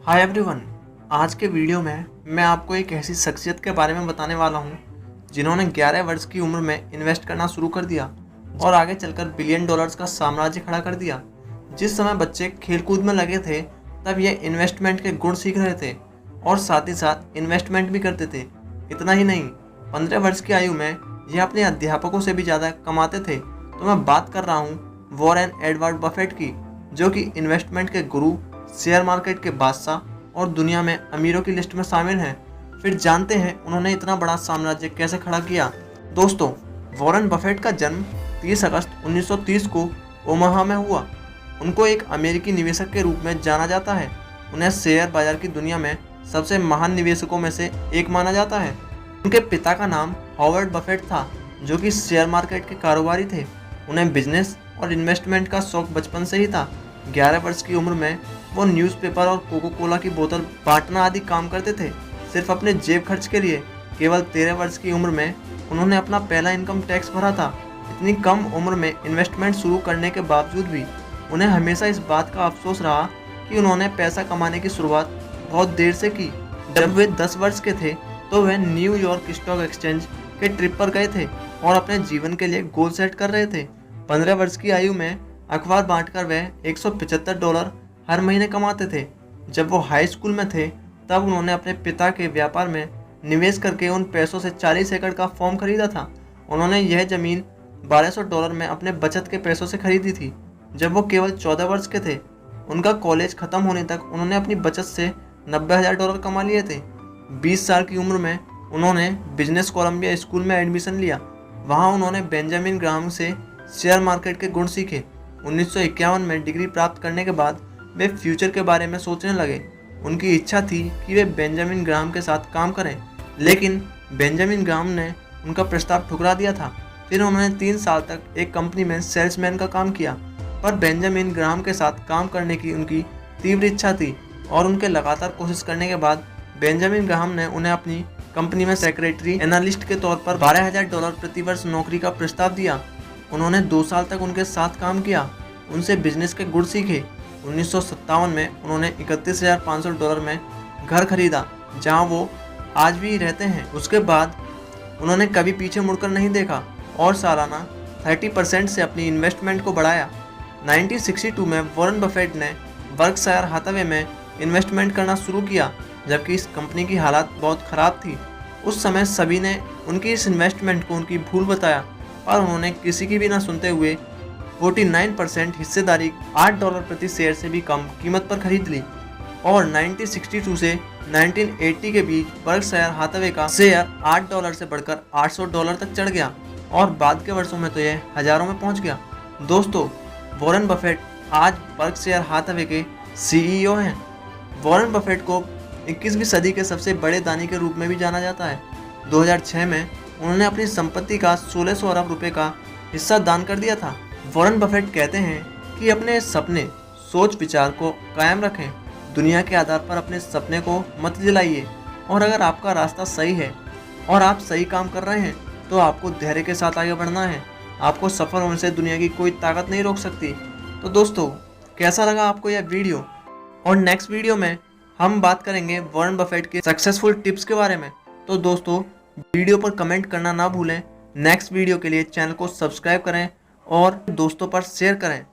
Hi everyone. आज के video में मैं आपको एक ऐसी शख्सियत के बारे में बताने वाला हूँ जिन्होंने 11 वर्ष की उम्र में इन्वेस्ट करना शुरू कर दिया और आगे चलकर बिलियन डॉलर्स का साम्राज्य खड़ा कर दिया। जिस समय बच्चे खेलकूद में लगे थे तब ये इन्वेस्टमेंट के गुण सीख रहे थे और साथ ही साथ इन्वेस्टमेंट भी करते थे। इतना ही नहीं, 15 वर्ष की आयु में ये अपने अध्यापकों से भी ज़्यादा कमाते थे। तो मैं बात कर रहा हूँ वॉरेन एडवर्ड बफेट की, जो कि इन्वेस्टमेंट के गुरु, शेयर मार्केट के बादशाह और दुनिया में अमीरों की लिस्ट में शामिल हैं। फिर जानते हैं उन्होंने इतना बड़ा साम्राज्य कैसे खड़ा किया। दोस्तों, वॉरेन बफेट का जन्म 30 अगस्त 1930 को ओमाहा में हुआ। उनको एक अमेरिकी निवेशक के रूप में जाना जाता है। उन्हें शेयर बाजार की दुनिया में सबसे महान निवेशकों में से एक माना जाता है। उनके पिता का नाम हॉवर्ड बफेट था, जो कि शेयर मार्केट के कारोबारी थे। उन्हें बिजनेस और इन्वेस्टमेंट का शौक बचपन से ही था। 11 वर्ष की उम्र में वो न्यूज़पेपर और कोको कोला की बोतल बांटना आदि काम करते थे, सिर्फ अपने जेब खर्च के लिए। केवल 13 वर्ष की उम्र में उन्होंने अपना पहला इनकम टैक्स भरा था। इतनी कम उम्र में इन्वेस्टमेंट शुरू करने के बावजूद भी उन्हें हमेशा इस बात का अफसोस रहा कि उन्होंने पैसा कमाने की शुरुआत बहुत देर से की। जब वे 10 वर्ष के थे तो वे न्यूयॉर्क स्टॉक एक्सचेंज के ट्रिप पर गए थे और अपने जीवन के लिए गोल सेट कर रहे थे। 15 वर्ष की आयु में अखबार बांटकर वे $175 हर महीने कमाते थे। जब वो हाई स्कूल में थे तब उन्होंने अपने पिता के व्यापार में निवेश करके उन पैसों से 40 एकड़ का फॉर्म खरीदा था। उन्होंने यह ज़मीन $1200 में अपने बचत के पैसों से खरीदी थी। जब वो केवल 14 वर्ष के थे, उनका कॉलेज ख़त्म होने तक उन्होंने अपनी बचत से $90,000 कमा लिए थे। 20 साल की उम्र में उन्होंने बिजनेस कोलंबिया स्कूल में एडमिशन लिया। वहाँ उन्होंने बेंजामिन ग्राहम से शेयर मार्केट के गुण सीखे। 1951 में डिग्री प्राप्त करने के बाद वे फ्यूचर के बारे में सोचने लगे। उनकी इच्छा थी कि वे बेंजामिन ग्राहम के साथ काम करें, लेकिन बेंजामिन ग्राहम ने उनका प्रस्ताव ठुकरा दिया था। फिर उन्होंने 3 साल तक एक कंपनी में सेल्समैन का काम किया, पर बेंजामिन ग्राहम के साथ काम करने की उनकी तीव्र इच्छा थी और उनके लगातार कोशिश करने के बाद बेंजामिन ग्राहम ने उन्हें अपनी कंपनी में सेक्रेटरी एनालिस्ट के तौर पर $12,000 प्रति वर्ष नौकरी का प्रस्ताव दिया। उन्होंने 2 साल तक उनके साथ काम किया, उनसे बिजनेस के गुण सीखे। 1957 में उन्होंने $31,500 में घर खरीदा, जहां वो आज भी रहते हैं। उसके बाद उन्होंने कभी पीछे मुड़कर नहीं देखा और सालाना 30% से अपनी इन्वेस्टमेंट को बढ़ाया। 1962 में वॉरेन बफेट ने बर्कशायर हाथवे में इन्वेस्टमेंट करना शुरू किया, जबकि इस कंपनी की हालत बहुत ख़राब थी। उस समय सभी ने उनकी इस इन्वेस्टमेंट को उनकी भूल बताया, पर उन्होंने किसी की भी ना सुनते हुए 49% हिस्सेदारी $8 प्रति शेयर से भी कम कीमत पर खरीद ली और 1962 से 1980 के बीच बर्कशायर हाथवे का शेयर $8 से बढ़कर $800 तक चढ़ गया और बाद के वर्षों में तो यह हज़ारों में पहुंच गया। दोस्तों, वॉरेन बफेट आज बर्कशायर हाथवे के CEO हैं। वॉरेन बफेट को 21वीं सदी के सबसे बड़े दानी के रूप में भी जाना जाता है। 2006 में उन्होंने अपनी संपत्ति का 1600 अरब रुपए का हिस्सा दान कर दिया था। वॉरेन बफेट कहते हैं कि अपने सपने, सोच विचार को कायम रखें। दुनिया के आधार पर अपने सपने को मत जलाइए, और अगर आपका रास्ता सही है और आप सही काम कर रहे हैं तो आपको धैर्य के साथ आगे बढ़ना है। आपको सफल होने से दुनिया की कोई ताकत नहीं रोक सकती। तो दोस्तों, कैसा लगा आपको यह वीडियो? और नेक्स्ट वीडियो में हम बात करेंगे वॉरेन बफेट के सक्सेसफुल टिप्स के बारे में। तो दोस्तों, वीडियो पर कमेंट करना ना भूलें। नेक्स्ट वीडियो के लिए चैनल को सब्सक्राइब करें और दोस्तों पर शेयर करें।